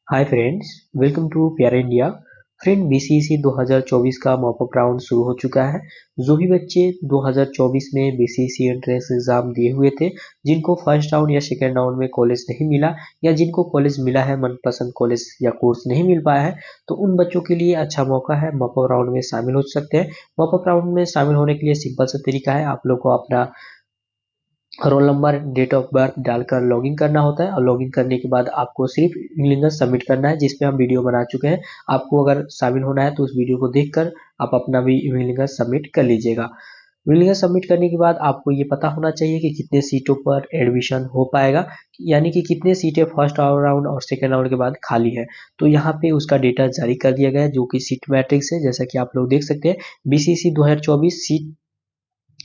Hi friends, welcome to प्यारा India. Friend, बीसीएसई 2024 का mop up round शुरू हो चुका है। जो भी बच्चे 2024 में बीसीएसई एंट्रेंस एग्जाम दिए हुए थे, जिनको फर्स्ट राउंड या सेकेंड राउंड में कॉलेज नहीं मिला या जिनको कॉलेज मिला है मनपसंद कॉलेज या कोर्स नहीं मिल पाया है, तो उन बच्चों के लिए अच्छा मौका है, मॉपअप राउंड में शामिल हो सकते हैं। मॉपअप राउंड में शामिल होने के लिए सिंपल सा तरीका है, आप लोग को अपना roll number, date of birth डालकर लॉगिन करना होता है और लॉगिन करने के बाद आपको सिर्फ विलिंगस सबमिट करना है, जिसपे हम वीडियो बना चुके हैं। आपको अगर शामिल होना है तो उस वीडियो को देखकर आप अपना भी विलिंगस सबमिट कर लीजिएगा। विलिंगस सबमिट करने के बाद आपको ये पता होना चाहिए कि कितने सीटों पर एडमिशन हो पाएगा, यानी कि कितने सीटें फर्स्ट राउंड और सेकेंड राउंड के बाद खाली है। तो यहाँ पे उसका डेटा जारी कर दिया गया है, जो कि सीट मैट्रिक्स है। जैसा कि आप लोग देख सकते हैं, BCC 2024 seat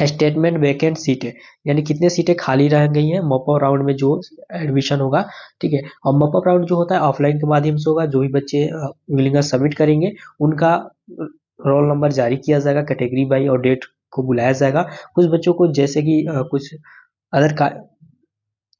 statement vacant seat है, यानी कितने सीटें खाली रह गई हैं मॉपअप राउंड में जो एडमिशन होगा। ठीक है, और मॉपअप राउंड जो होता है ऑफलाइन के माध्यम से होगा। जो भी बच्चे विलिंगस सबमिट करेंगे उनका रोल नंबर जारी किया जाएगा, कैटेगरी बाई और डेट को बुलाया जाएगा। कुछ बच्चों को जैसे कि कुछ अदर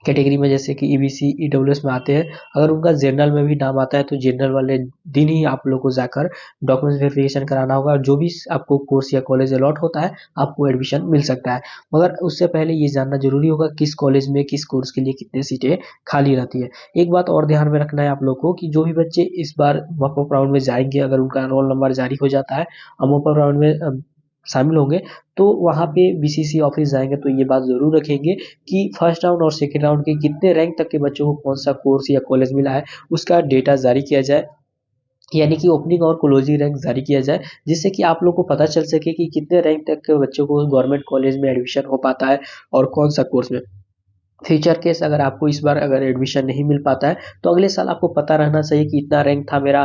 कैटेगरी में जैसे कि ईबीसी ईडब्ल्यूएस में आते हैं, अगर उनका जनरल में भी नाम आता है तो जनरल वाले दिन ही आप लोग को जाकर डॉक्यूमेंट्स वेरिफिकेशन कराना होगा, और जो भी आपको कोर्स या कॉलेज अलॉट होता है आपको एडमिशन मिल सकता है। मगर उससे पहले ये जानना जरूरी होगा किस कॉलेज में किस कोर्स के लिए कितने सीटें खाली रहती है। एक बात और ध्यान में रखना है आप लोग को कि जो भी बच्चे इस बार मॉपअप राउंड में जाएंगे, अगर उनका रोल नंबर जारी हो जाता है और मॉपअप राउंड में शामिल होंगे, तो वहाँ पे बीसीसी ऑफिस जाएंगे तो ये बात जरूर रखेंगे कि फर्स्ट राउंड और सेकेंड राउंड के कितने रैंक तक के बच्चों को कौन सा कोर्स या कॉलेज मिला है, उसका डेटा जारी किया जाए, यानी कि ओपनिंग और क्लोजिंग रैंक जारी किया जाए, जिससे कि आप लोग को पता चल सके कि कितने रैंक तक के बच्चों को गवर्नमेंट कॉलेज में एडमिशन हो पाता है और कौन सा कोर्स में। फ्यूचर केस अगर आपको इस बार अगर एडमिशन नहीं मिल पाता है तो अगले साल आपको पता रहना चाहिए कि इतना रैंक था मेरा,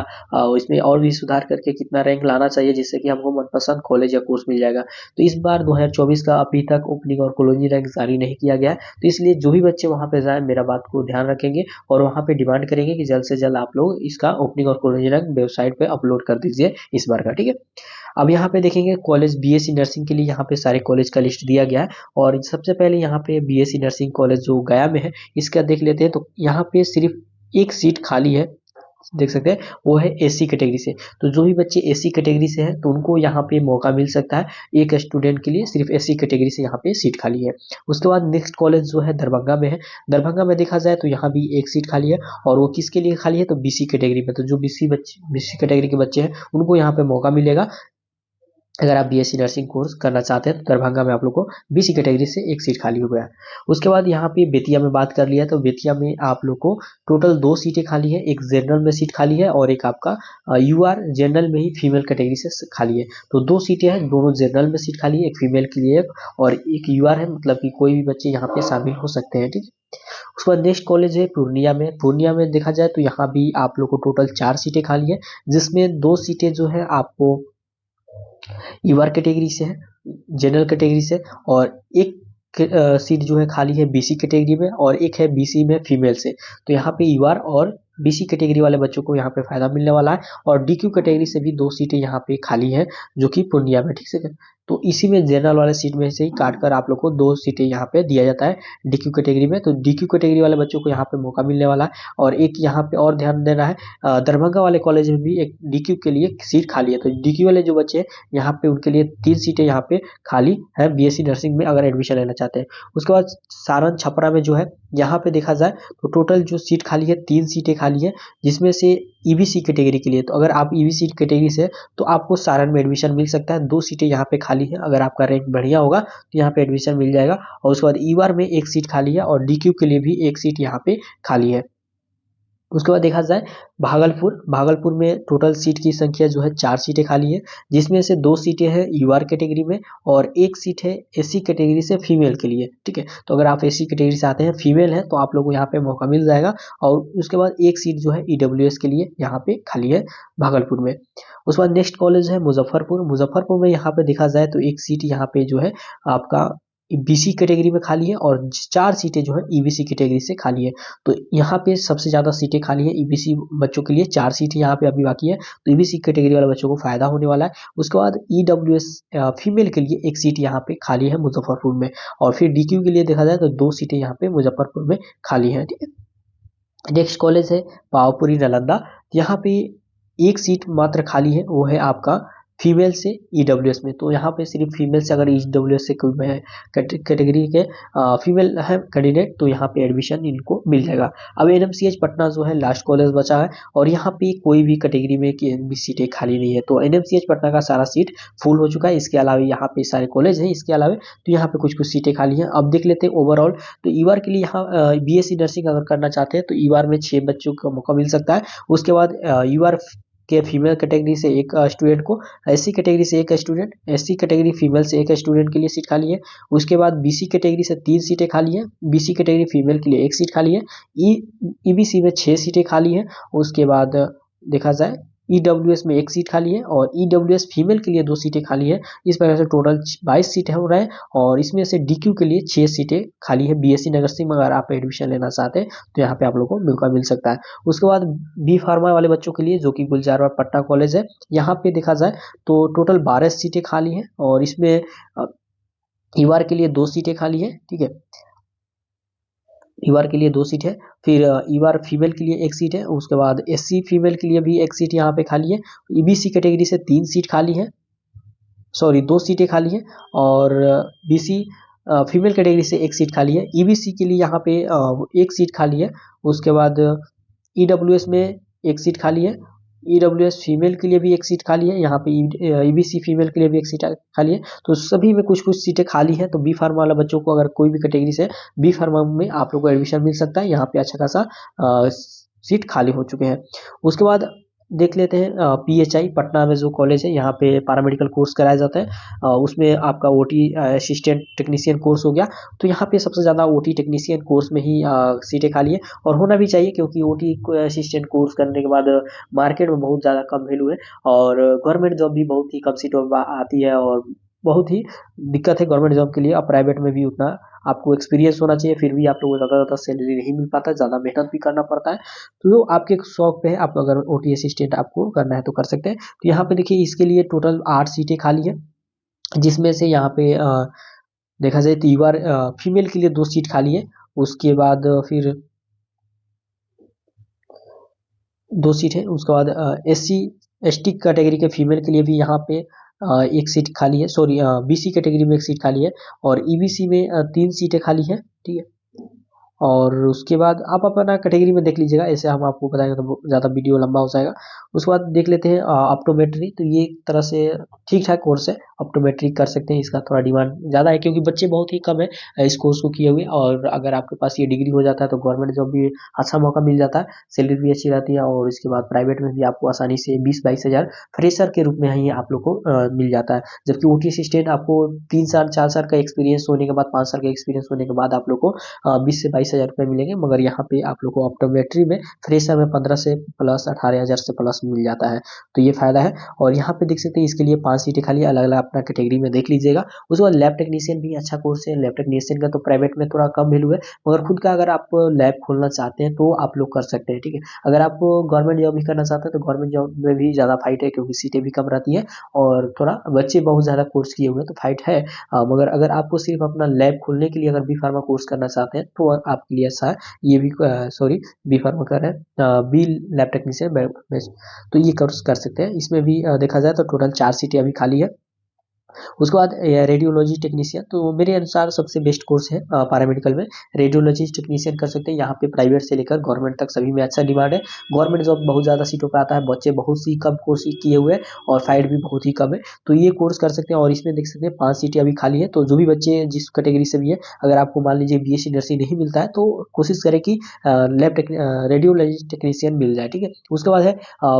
इसमें और भी सुधार करके कितना रैंक लाना चाहिए, जिससे कि हमको मनपसंद कॉलेज या कोर्स मिल जाएगा। तो इस बार 2024 का अभी तक ओपनिंग और क्लोजिंग रैंक जारी नहीं किया गया है, तो इसलिए जो भी बच्चे वहां पे जाए मेरा बात को ध्यान रखेंगे और वहां पे डिमांड करेंगे कि जल्द से जल्द आप लोग इसका ओपनिंग और क्लोजिंग रैंक वेबसाइट पे अपलोड कर दीजिए इस बार का। ठीक है, अब यहाँ पे देखेंगे कॉलेज बीएससी नर्सिंग के लिए यहाँ पे सारे कॉलेज का लिस्ट दिया गया है। और सबसे पहले यहाँ पे बीएससी नर्सिंग कॉलेज जो गया में है, इसका देख लेते हैं। तो यहाँ पे सिर्फ एक सीट खाली है, देख सकते हैं, वो है एसी कैटेगरी से। तो जो भी बच्चे एसी कैटेगरी से हैं तो उनको यहाँ पे मौका मिल सकता है, एक स्टूडेंट के लिए सिर्फ एसी कैटेगरी से यहाँ पे सीट खाली है। उसके बाद नेक्स्ट कॉलेज जो है दरभंगा में है। दरभंगा में देखा जाए तो यहाँ भी एक सीट खाली है, और वो किसके लिए खाली है तो बीसी कैटेगरी में। तो जो बीसी कैटेगरी के बच्चे हैं उनको यहाँ पे मौका मिलेगा। अगर आप बीएससी नर्सिंग कोर्स करना चाहते हैं तो दरभंगा में आप लोग को बीसी कैटेगरी से एक सीट खाली हो गया है। उसके बाद यहाँ पे बेतिया में बात कर लिया, तो बेतिया में आप लोग को टोटल 2 सीटें खाली है, एक जनरल में सीट खाली है और एक आपका यूआर जनरल में ही फीमेल कैटेगरी से खाली है। तो 2 सीटें हैं, दोनों जनरल में सीट खाली है, एक फीमेल के लिए और एक यूआर है, मतलब कि कोई भी बच्चे यहाँ पे शामिल हो सकते हैं। ठीक है, उसके बाद नेक्स्ट कॉलेज है पूर्णिया में। पूर्णिया में देखा जाए तो यहाँ भी आप लोग को टोटल 4 सीटें खाली है, जिसमें 2 सीटें जो है आपको यूआर कैटेगरी से है, जनरल कैटेगरी से, और एक सीट जो है खाली है बीसी कैटेगरी में और एक है बीसी में फीमेल से। तो यहाँ पे यूआर और बीसी कैटेगरी वाले बच्चों को यहाँ पे फायदा मिलने वाला है, और डीक्यू कैटेगरी से भी 2 सीटें यहाँ पे खाली है जो कि पूर्णिया में। ठीक है, तो इसी में जनरल वाले सीट में से ही काट कर आप लोग को 2 सीटें यहाँ पे दिया जाता है डीक्यू कैटेगरी में। तो डीक्यू कैटेगरी वाले बच्चों को यहाँ पे मौका मिलने वाला है। और एक यहाँ पे और ध्यान देना है, दरभंगा वाले कॉलेज में भी एक डीक्यू के लिए सीट खाली है। तो डीक्यू वाले जो बच्चे हैं यहाँ पे उनके लिए 3 सीटें यहाँ पे खाली है बीएससी नर्सिंग में, अगर एडमिशन लेना चाहते हैं। उसके बाद सारण छपरा में जो है, यहाँ पे देखा जाए तो टोटल जो सीट खाली है 3 सीटें खाली है, जिसमें से ईबीसी कैटेगरी के लिए। तो अगर आप ईबीसी कैटेगरी से तो आपको सारण में एडमिशन मिल सकता है। 2 सीटें यहाँ पे खाली है, अगर आपका रैंक बढ़िया होगा तो यहाँ पे एडमिशन मिल जाएगा। और उसके बाद ईवार में एक सीट खाली है और डीक्यू के लिए भी एक सीट यहाँ पे खाली है। उसके बाद देखा जाए भागलपुर, भागलपुर में टोटल सीट की संख्या जो है 4 सीटें खाली है, जिसमें से 2 सीटें हैं यूआर कैटेगरी में और एक सीट है एसी कैटेगरी से फीमेल के लिए। ठीक है, तो अगर आप एसी कैटेगरी से आते हैं, फीमेल है, तो आप लोगों को यहाँ पे मौका मिल जाएगा। और उसके बाद एक सीट जो है ईडब्ल्यूएस के लिए यहाँ पे खाली है भागलपुर में। उसके बाद नेक्स्ट कॉलेज है मुजफ्फरपुर। मुजफ्फरपुर में यहाँ पे देखा जाए तो एक सीट यहाँ पे जो है आपका बीसी कैटेगरी में खाली है और 4 सीटें जो है ईबीसी कैटेगरी से खाली है। तो यहाँ पे सबसे ज्यादा सीटें खाली है ईबीसी बच्चों के लिए, 4 सीटें यहाँ पे अभी बाकी है। तो ईबीसी कैटेगरी वाले बच्चों को फायदा होने वाला है। उसके बाद ईडब्ल्यूएस फीमेल के लिए एक सीट यहाँ पे खाली है मुजफ्फरपुर में। और फिर डीक्यू के लिए देखा जाए तो 2 सीटें यहाँ पे मुजफ्फरपुर में खाली है। ठीक है, नेक्स्ट कॉलेज है पावापुरी नालंदा। यहाँ पे एक सीट मात्र खाली है, वो है आपका फीमेल से ईडब्ल्यूएस में। तो यहाँ पे सिर्फ फीमेल से अगर ईडब्ल्यूएस से कोई है कैटेगरी के फीमेल है कैंडिडेट, तो यहाँ पे एडमिशन इनको मिल जाएगा। अब एनएमसीएच पटना जो है लास्ट कॉलेज बचा है, और यहाँ पे कोई भी कैटेगरी में भी सीटें खाली नहीं है। तो एनएमसीएच पटना का सारा सीट फुल हो चुका है। इसके अलावा यहाँ पे सारे कॉलेज हैं, इसके अलावा तो यहाँ पे कुछ कुछ सीटें खाली हैं। अब देख लेते हैं ओवरऑल। तो ईवार के लिए यहाँ बीएससी नर्सिंग अगर करना चाहते हैं तो ईवार में 6 बच्चों का मौका मिल सकता है। उसके बाद ईवार के फीमेल कैटेगरी से एक स्टूडेंट को, एससी कैटेगरी से एक स्टूडेंट, एससी कैटेगरी फीमेल से एक स्टूडेंट के लिए सीट खाली है। उसके बाद बीसी कैटेगरी से 3 सीटें खाली है, बीसी कैटेगरी फीमेल के लिए एक सीट खाली है, ईबीसी में 6 सीटें खाली है। उसके बाद देखा जाए ईडब्ल्यूएस में एक सीट खाली है, और ईडब्ल्यूएस फीमेल के लिए 2 सीटें खाली है। इस प्रकार से टोटल 22 सीटें हो रहे हैं, और इसमें से डीक्यू के लिए 6 सीटें खाली है। बीएससी नर्सिंग में अगर आप एडमिशन लेना चाहते हैं तो यहाँ पे आप लोगों को मौका मिल सकता है। उसके बाद बी फार्मा वाले बच्चों के लिए, जो कि गुलजार पटना कॉलेज है, यहाँ पे देखा जाए तो टोटल 12 सीटें खाली हैं, और इसमें ईवार के लिए 2 सीटें खाली है। ठीक है, ईवार के लिए 2 सीट है। फिर ईवार फीमेल के लिए एक सीट है। उसके बाद एससी फीमेल के लिए भी एक सीट यहाँ पे खाली है। ईबीसी कैटेगरी से 3 सीट खाली है, सॉरी 2 सीटें खाली है, और बीसी फीमेल कैटेगरी से एक सीट खाली है। ईबीसी के लिए यहाँ पे एक सीट खाली है। उसके बाद ईडब्ल्यूएस में एक सीट खाली है। ईडब्ल्यूएस फीमेल के लिए भी एक सीट खाली है। यहाँ पे ईबीसी फीमेल के लिए भी एक सीट खाली है। तो सभी में कुछ कुछ सीटें खाली हैं। तो बी फार्मा वाला बच्चों को अगर कोई भी कैटेगरी से बी फार्मा में आप लोग को एडमिशन मिल सकता है। यहाँ पे अच्छा खासा सीट खाली हो चुके हैं। उसके बाद देख लेते हैं पीएचआई पटना में जो कॉलेज है, यहाँ पे पैरामेडिकल कोर्स कराया जाता है। उसमें आपका ओटी असिस्टेंट टेक्नीशियन कोर्स हो गया। तो यहाँ पे सबसे ज़्यादा ओटी टेक्नीशियन कोर्स में ही सीटें खाली है, और होना भी चाहिए, क्योंकि ओटी असिस्टेंट कोर्स करने के बाद मार्केट में बहुत ज़्यादा कम वैल्यू है, और गवर्नमेंट जॉब भी बहुत ही कम सीटों पर आती है, और बहुत ही दिक्कत है गवर्नमेंट जॉब के लिए। अब प्राइवेट में भी उतना आपको एक्सपीरियंस होना चाहिए, फिर भी आप लोगों को ज़्यादा सैलरी नहीं मिल पाता, ज़्यादा मेहनत भी करना पड़ता है। तो आपके शौक पे है, आप अगर ओटी असिस्टेंट आपको करना है तो कर सकते हैं। तो यहाँ पे देखिए इसके लिए टोटल 8 सीटें खाली है, जिसमें से यहाँ पे देखा जाए तो ईवार फीमेल के लिए 2 सीट खाली है। उसके बाद फिर 2 सीट है। उसके बाद एससी एसटी कैटेगरी के फीमेल के लिए भी यहाँ पे एक सीट खाली है, सॉरी बीसी कैटेगरी में एक सीट खाली है, और ईबीसी में 3 सीटें खाली है। ठीक है, और उसके बाद आप अपना कैटेगरी में देख लीजिएगा, ऐसे हम आपको बताएंगे तो ज़्यादा वीडियो लंबा हो जाएगा। उसके बाद देख लेते हैं ऑप्टोमेट्री। तो ये एक तरह से ठीक ठाक कोर्स है, ऑप्टोमेट्री कर सकते हैं। इसका थोड़ा डिमांड ज़्यादा है, क्योंकि बच्चे बहुत ही कम है इस कोर्स को किए हुए, और अगर आपके पास ये डिग्री हो जाता है तो गवर्नमेंट जॉब भी अच्छा मौका मिल जाता है, सैलरी भी अच्छी रहती है, और इसके बाद प्राइवेट में भी आपको आसानी से 20-22 हज़ार फ्रेशर के रूप में ही आप लोग को मिल जाता है। जबकि ओटी असिस्टेंट आपको 3 साल 4 साल का एक्सपीरियंस होने के बाद, 5 साल का एक्सपीरियंस होने के बाद आप लोग को 20 से 22 हज़ार रुपये मिलेंगे। मगर यहाँ पे आप लोग को ऑप्टोमेट्री में फ्रेशर में 15 से प्लस 18 हज़ार से प्लस मिल जाता है। तो ये फायदा है। और यहाँ पे देख सकते हैं इसके लिए 5 सीटें खाली, अलग अलग अपना कैटेगरी में देख लीजिएगा। उसके बाद लैब टेक्नीशियन भी अच्छा कोर्स है। लैब टेक्नीशियन का तो प्राइवेट में थोड़ा कम वैल्यू है, मगर खुद का अगर आप लैब खोलना चाहते हैं तो आप लोग कर सकते हैं। ठीक है, अगर आप गवर्नमेंट जॉब भी करना चाहते हैं तो गवर्नमेंट जॉब में भी ज़्यादा फाइट है, क्योंकि सीटें भी कम रहती है, और थोड़ा बच्चे बहुत ज़्यादा कोर्स किए हुए हैं, तो फाइट है। मगर अगर आपको सिर्फ अपना लैब खोलने के लिए अगर बी फार्मा कोर्स करना चाहते हैं तो आपके लिए अच्छा है। ये भी सॉरी बी फार्मा कर रहे हैं, बी लैब टेक्नीशियन, तो ये कोर्स कर सकते हैं। इसमें भी देखा जाए तो टोटल 4 सीटें अभी खाली है। उसके बाद रेडियोलॉजी टेक्नीशियन, तो मेरे अनुसार सबसे बेस्ट कोर्स है पैरामेडिकल में। रेडियोलॉजी टेक्नीशियन कर सकते हैं। यहाँ पे प्राइवेट से लेकर गवर्नमेंट तक सभी में अच्छा डिमांड है। गवर्नमेंट जॉब बहुत ज़्यादा सीटों पर आता है, बच्चे बहुत सी कम कोर्स किए हुए हैं, और फाइट भी बहुत ही कम है। तो ये कोर्स कर सकते हैं, और इसमें देख सकते हैं 5 सीटें अभी खाली है। तो जो भी बच्चे जिस कैटेगरी से भी है, अगर आपको मान लीजिए बीएससी नर्सिंग नहीं मिलता है तो कोशिश करें कि रेडियोलॉजी टेक्नीशियन मिल जाए। ठीक है, उसके बाद है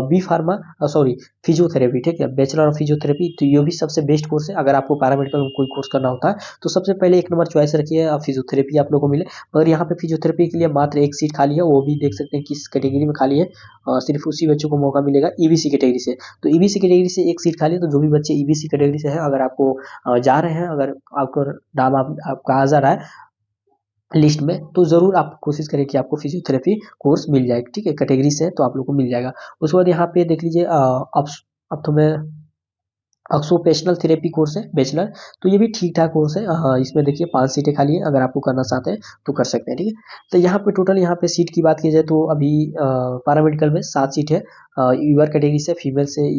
बी फार्मा, सॉरी फिजियोथेरेपी। ठीक है, बैचलर ऑफ फिजियोथेरेपी, तो ये भी सबसे बेस्ट कोर्स है। अगर आपको पैरामेडिकल में कोई कोर्स करना होता है तो सबसे पहले 1 नंबर चॉइस रखिए फिजियोथेरेपी आप लोग को मिले। मगर यहाँ पे फिजियोथेरेपी के लिए मात्र 1 सीट खाली है, वो भी देख सकते हैं किस कैटेगरी में खाली है। सिर्फ उसी बच्चों को मौका मिलेगा ईबीसी कैटेगरी से। तो ईबीसी कैटेगरी से 1 सीट खाली है। तो जो भी बच्चे ईबीसी कैटेगरी से है, अगर आपको जा रहे हैं, अगर आपको नाम आपका आ जा रहा है लिस्ट में, तो ज़रूर आप कोशिश करें कि आपको फिजियोथेरेपी कोर्स मिल जाए। ठीक है, कैटेगरी से है तो आप लोग को मिल जाएगा। उसके बाद यहाँ पे देख लीजिए अब तो मैं ऑक्यूपेशनल थेरेपी कोर्स है बैचलर, तो ये भी ठीक ठाक कोर्स है। इसमें देखिए 5 सीटें खाली हैं, अगर आपको करना चाहते हैं तो कर सकते हैं, ठीक है। तो यहाँ पे टोटल यहाँ पे सीट की बात की जाए तो अभी पैरामेडिकल में 7 सीट है, यूआर कैटेगरी से फीमेल से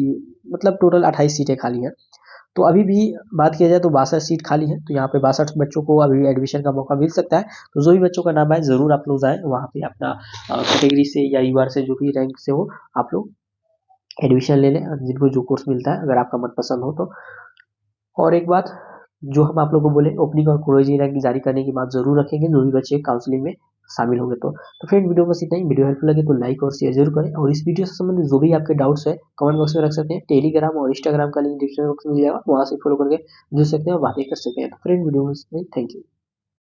मतलब टोटल 28 सीटें खाली हैं। तो अभी भी बात किया जाए तो 62 सीट खाली है, तो यहाँ पे 62 बच्चों को अभी एडमिशन का मौका मिल सकता है। तो जो भी बच्चों का नाम आए जरूर आप लोग जाए वहाँ पे अपना कैटेगरी से या यूआर से जो भी रैंक से हो आप लोग एडमिशन ले लें, जिनको जो कोर्स मिलता है अगर आपका मनपसंद हो तो। और एक बात जो हम आप लोगों को बोले, ओपनिंग और क्लोजिंग रैंक जारी करने की बात जरूर रखेंगे जो भी बच्चे काउंसलिंग में शामिल होंगे तो फ्रेंड वीडियो बस इतना ही। वीडियो हेल्पफुल लगे तो लाइक और शेयर जरूर करें, और इस वीडियो से संबंधित जो भी आपके डाउट्स है कमेंट बॉक्स में रख सकते हैं। टेलीग्राम और इंस्टाग्राम का लिंक डिस्क्रिप्शन बॉक्स में मिल जाएगा, वहां से फॉलो करके जुड़ सकते हैं और बातें कर सकते हैं। तो फ्रेंड वीडियो में थैंक यू।